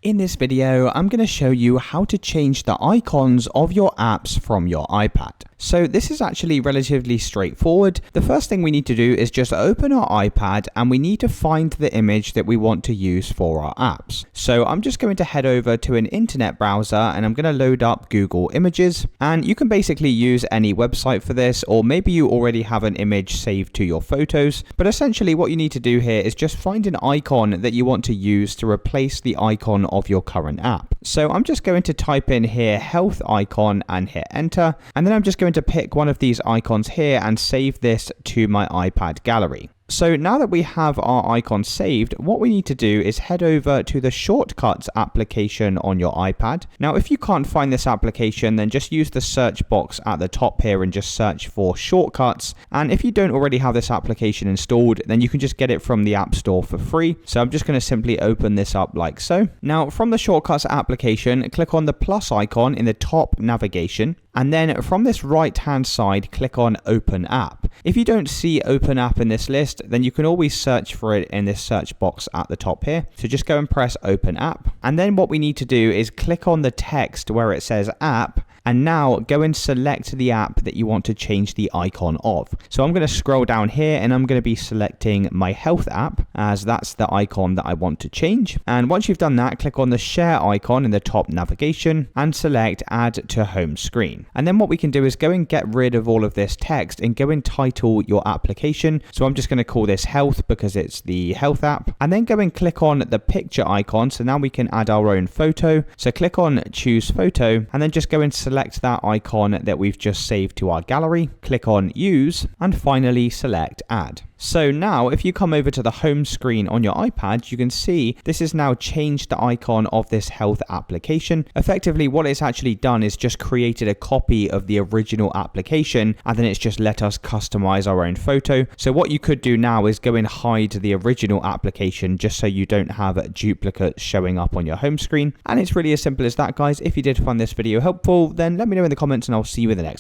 In this video, I'm going to show you how to change the icons of your apps from your iPad. So this is actually relatively straightforward. The first thing we need to do is just open our iPad and we need to find the image that we want to use for our apps. So I'm just going to head over to an internet browser and I'm going to load up Google Images, and you can basically use any website for this, or maybe you already have an image saved to your photos. But essentially what you need to do here is just find an icon that you want to use to replace the icon of your current app. So I'm just going to type in here health icon and hit enter, and then I'm just going to pick one of these icons here and save this to my iPad gallery. So now that we have our icon saved, what we need to do is head over to the Shortcuts application on your iPad. Now, if you can't find this application, then just use the search box at the top here and just search for Shortcuts. And if you don't already have this application installed, then you can just get it from the App Store for free. So I'm just going to simply open this up like so. Now, from the Shortcuts application, click on the plus icon in the top navigation. And then from this right-hand side, click on Open App. If you don't see Open App in this list, then you can always search for it in this search box at the top here. So just go and press Open App. And then what we need to do is click on the text where it says App, and now go and select the app that you want to change the icon of. So I'm going to scroll down here and I'm going to be selecting my health app, as that's the icon that I want to change. And once you've done that, click on the share icon in the top navigation and select Add to Home Screen. And then what we can do is go and get rid of all of this text and go and title your application. So I'm just going to call this health because it's the health app, and then go and click on the picture icon. So now we can add our own photo. So click on choose photo and then just go and select that icon that we've just saved to our gallery. Click on use and finally select add. So now if you come over to the home screen on your iPad, you can see this has now changed the icon of this health application. Effectively, what it's actually done is just created a copy of the original application, and then it's just let us customize our own photo. So what you could do now is go and hide the original application just so you don't have duplicates showing up on your home screen. And it's really as simple as that, guys. If you did find this video helpful, then let me know in the comments and I'll see you in the next one.